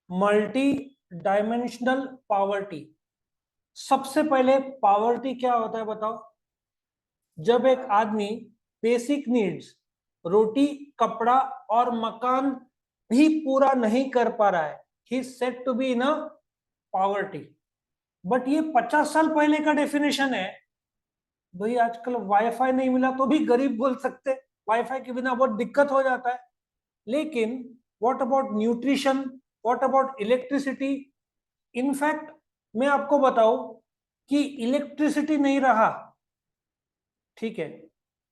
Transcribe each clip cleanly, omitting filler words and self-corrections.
Multi dimensional poverty. सबसे पहले poverty क्या होता है बताओ? जब एक आदमी बेसिक नीड्स, रोटी, कपड़ा और मकान भी पूरा नहीं कर पा रहा है, he said to be in a poverty. But ये 50 साल पहले का डेफिनेशन है। भाई आजकल वाईफाई नहीं मिला तो भी गरीब बोल सकते, वाईफाई के बिना बहुत दिक्कत हो जाता है। लेकिन what about nutrition, what about electricity? In fact मैं आपको बताऊं कि इलेक्ट्रिसिटी नहीं रहा, ठीक है,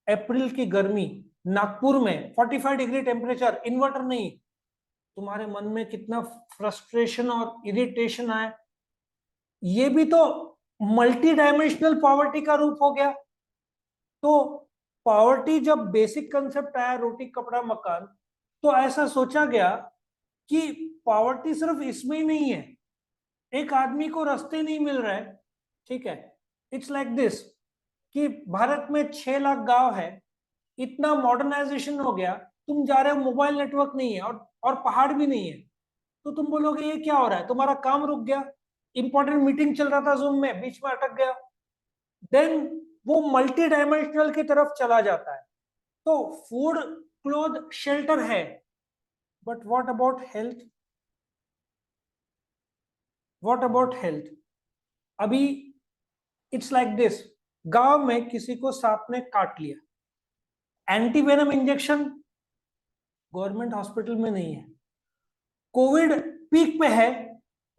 अप्रैल की गर्मी, नागपुर में 45 डिग्री टेम्परेचर, इन्वर्टर नहीं, तुम्हारे मन में कितना फ्रस्ट्रेशन और इरिटेशन आए। ये भी तो मल्टी डायमेंशनल पॉवर्टी का रूप हो गया। तो पॉवर्टी जब बेसिक कंसेप्ट आया, रोटी, कपड़ा, मकान, तो ऐसा सोचा गया कि पॉवर्टी सिर्फ इसमें ही नहीं है, एक आदमी को रास्ते नहीं मिल रहे, ठीक है। इट्स लाइक दिस कि भारत में 6 लाख गांव है, इतना मॉडर्नाइजेशन हो गया, तुम जा रहे हो, मोबाइल नेटवर्क नहीं है और पहाड़ भी नहीं है, तो तुम बोलोगे ये क्या हो रहा है, तुम्हारा काम रुक गया, इंपॉर्टेंट मीटिंग चल रहा था जूम में, बीच में अटक गया। देन वो मल्टी डायमेंशनल की तरफ चला जाता है। तो फूड, क्लोथ, शेल्टर है, but what about health? What about health? अभी इट्स लाइक दिस, गांव में किसी को सांप ने काट लिया, एंटीवेनम इंजेक्शन गवर्नमेंट हॉस्पिटल में नहीं है, कोविड पीक पे है,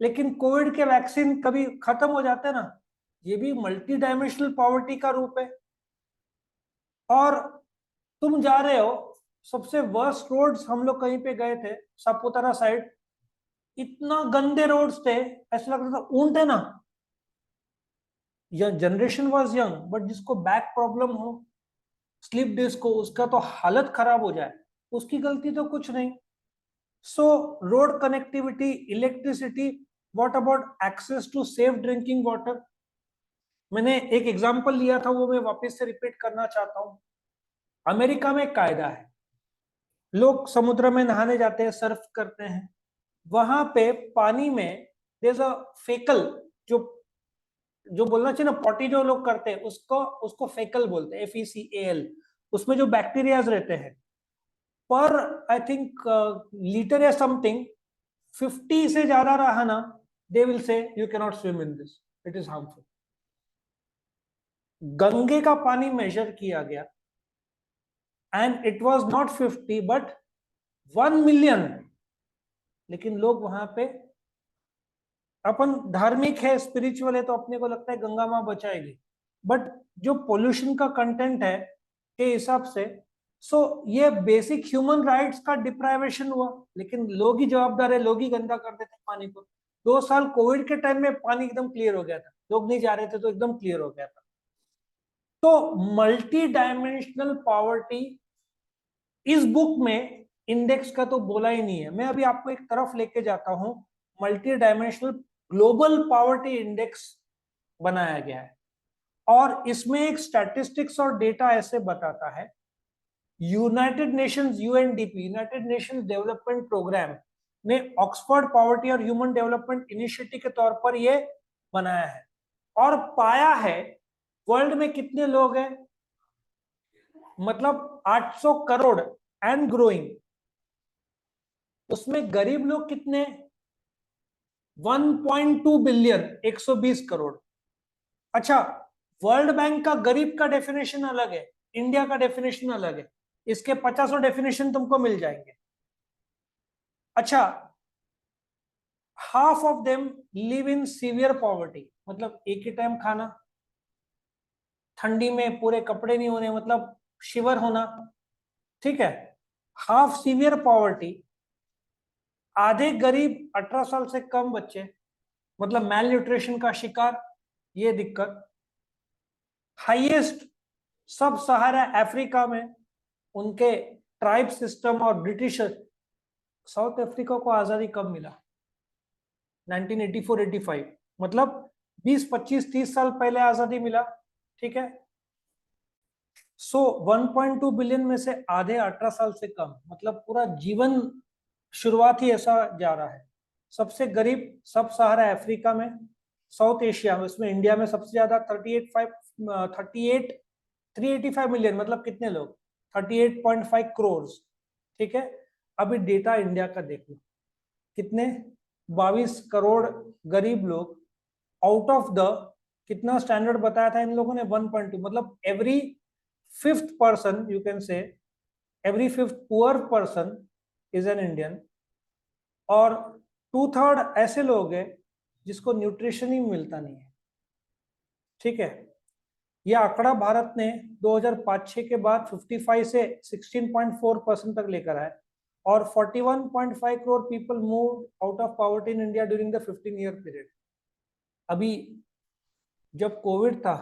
लेकिन कोविड के वैक्सीन कभी खत्म हो जाते हैं ना, ये भी मल्टी डायमेंशनल पॉवर्टी का रूप है। और तुम जा रहे हो, सबसे वर्स्ट रोड्स, हम लोग कहीं पे गए थे सापुतारा साइड, इतना गंदे रोड्स थे, ऐसा लग रहा था ऊंट है ना। यह जनरेशन वाज यंग, बट जिसको बैक प्रॉब्लम हो, स्लिप डिस्क हो, उसका तो हालत खराब हो जाए, उसकी गलती तो कुछ नहीं। So road connectivity, electricity, what about access to safe drinking water? मैंने एक एग्जांपल लिया था, वो मैं वापस से रिपीट करना चाहता हूं। अमेरिका में एक कायदा है, लोग समुद्र में नहाने जाते हैं, सर्फ करते हैं, वहां पे पानी में देयर अ फेकल, जो जो बोलना चाहिए ना, पॉटी जो लोग करते हैं उसको उसको फेकल बोलते हैं, FECAL। उसमें जो बैक्टीरियाज रहते हैं, पर आई थिंक लीटर या समथिंग 50 से ज्यादा रहा ना, they will say you can not swim in this, it is harmful. Gange का पानी मेजर किया गया and it was not 50 but 1 million. लेकिन लोग वहां पे, अपन धार्मिक है, स्पिरिचुअल है, तो अपने को लगता है गंगा माँ बचाएगी, बट जो पोल्यूशन का कंटेंट है के हिसाब से, सो ये बेसिक ह्यूमन राइट्स का डिप्राइवेशन हुआ। लेकिन लोग ही जवाबदार है, लोग ही गंदा कर देते पानी को। 2 साल कोविड के टाइम में पानी एकदम क्लियर हो गया था, लोग नहीं जा रहे थे तो एकदम क्लियर हो गया था। तो मल्टी डायमेंशनल पॉवर्टी इस बुक में इंडेक्स का तो बोला ही नहीं है। मैं अभी आपको एक तरफ लेके जाता हूं, multi dimensional global poverty index बनाया गया है, और इसमें एक स्टैटिस्टिक्स और डेटा ऐसे बताता है, United Nations UNDP, United Nations Development Programme ने ऑक्सफोर्ड पॉवर्टी और ह्यूमन डेवलपमेंट इनिशिएटिव के तौर पर ये बनाया है, और पाया है वर्ल्ड में कितने लोग हैं, मतलब 800 करोड़ एंड ग्रोइंग। उसमें गरीब लोग कितने? 1.2 बिलियन, 120 करोड़। अच्छा, वर्ल्ड बैंक का गरीब का डेफिनेशन अलग है, इंडिया का डेफिनेशन अलग है, इसके 50 डेफिनेशन तुमको मिल जाएंगे। अच्छा, half of them live in severe poverty, मतलब एक ही टाइम खाना, ठंडी में पूरे कपड़े नहीं होने, मतलब शिवर होना, ठीक है, हाफ सीवियर पॉवर्टी। आधे गरीब, 18 साल से कम बच्चे, मतलब मेल न्यूट्रिशन का शिकार, ये दिक्कत। हाईएस्ट सब सहारा अफ्रीका में, उनके ट्राइब सिस्टम और ब्रिटिश। साउथ अफ्रीका को आजादी कब मिला? 1984-85, मतलब 20-25-30 साल पहले आजादी मिला, ठीक है। सो 1.2 बिलियन में से आधे 18 साल से कम, मतलब पूरा जीवन शुरुआत ही ऐसा जा रहा है। सबसे गरीब सब सहारा अफ्रीका में, साउथ एशिया में, उसमें इंडिया में सबसे ज्यादा 385 मिलियन, मतलब कितने लोग, 38.5 करोड़। ठीक है, अभी डेटा इंडिया का देख लो, कितने, 22 करोड़ गरीब लोग आउट ऑफ द, कितना स्टैंडर्ड बताया था इन लोगों ने, 1.2, मतलब every fifth person, you can say every fifth poor person is an Indian, और 2/3 ऐसे लोग हैं जिसको न्यूट्रिशन ही मिलता नहीं है। ठीक है, यह आंकड़ा भारत ने 2005-6 के बाद 55 से 16.4% तक लेकर आए, और 41.5 crore people move out of poverty in India during the 15-year period. अभी जब कोविड था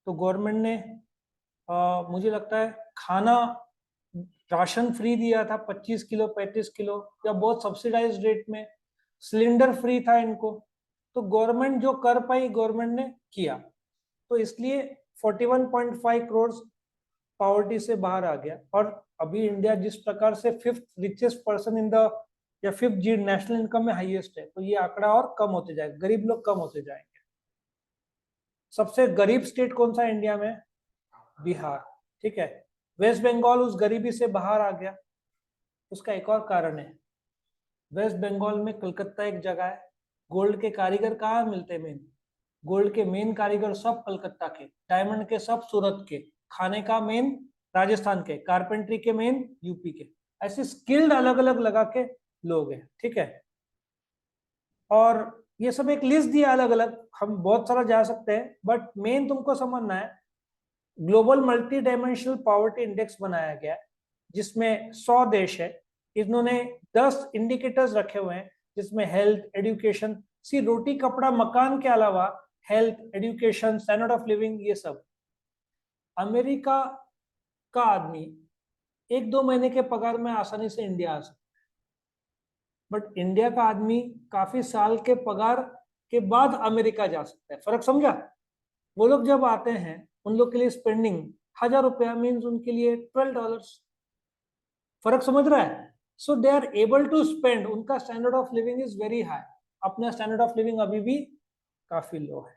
तो गवर्नमेंट ने मुझे लगता है खाना राशन फ्री दिया था, 25 किलो 35 किलो, या बहुत सब्सिडाइज रेट में, सिलेंडर फ्री था इनको, तो गवर्नमेंट जो कर पाई गवर्नमेंट ने किया, तो इसलिए 41.5 करोड़ पॉवर्टी से बाहर आ गया। और अभी इंडिया जिस प्रकार से 5th richest person in the, या 5th जी नेशनल इनकम में हाईएस्ट है, तो ये आंकड़ा और कम होते जाएगा, गरीब लोग कम होते जाएंगे। सबसे गरीब स्टेट कौन सा इंडिया में, बिहार। ठीक है, वेस्ट बंगाल उस गरीबी से बाहर आ गया, उसका एक और कारण है, वेस्ट बंगाल में कलकत्ता एक जगह है, गोल्ड के कारीगर कहाँ मिलते हैं, मेन गोल्ड के मेन कारीगर सब कलकत्ता के, डायमंड के सब सूरत के, खाने का मेन राजस्थान के, कारपेंट्री के मेन यूपी के, ऐसे स्किल्ड अलग अलग लगा के लोग हैं। ठीक है, और ये सब एक लिस्ट दिया अलग अलग, हम बहुत सारा जा सकते हैं, बट मेन तुमको समझना है, global multi dimensional poverty index बनाया गया है, जिसमें 100 देश है, इन्होंने 10 इंडिकेटर्स रखे हुए हैं, जिसमें हेल्थ, एजुकेशन, सी रोटी कपड़ा मकान के अलावा health, education, standard of living, ये सब। अमेरिका का आदमी 1-2 महीने के पगार में आसानी से इंडिया आ सकता है, बट इंडिया का आदमी काफी साल के पगार के बाद अमेरिका जा सकता है। फर्क समझा? वो लोग जब आते हैं, उन लोग के लिए स्पेंडिंग 1000 रुपया मीन्स उनके लिए $12। फर्क समझ रहा है? So they are able to spend, उनका standard of living is very high, अपना स्टैंडर्ड ऑफ लिविंग अभी भी काफी लो है।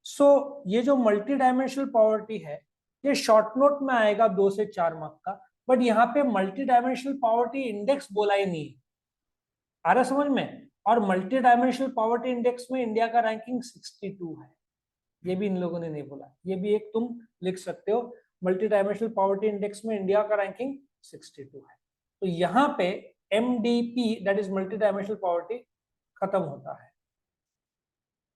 सो ये जो मल्टी डायमेंशनल पॉवर्टी है, ये शॉर्ट नोट में आएगा 2 से 4 मार्क का, बट यहाँ पे मल्टी डायमेंशनल पॉवर्टी इंडेक्स बोला ही नहीं है। आ रहा समझ में? और मल्टी डायमेंशनल पॉवर्टी इंडेक्स में इंडिया का रैंकिंग 62 है, ये भी इन लोगों ने नहीं बोला, ये भी एक तुम लिख सकते हो, मल्टी डायमेंशनल पॉवर्टी इंडेक्स में इंडिया का रैंकिंग 62 है। तो यहाँ पे MDP that is multi dimensional poverty खत्म होता है।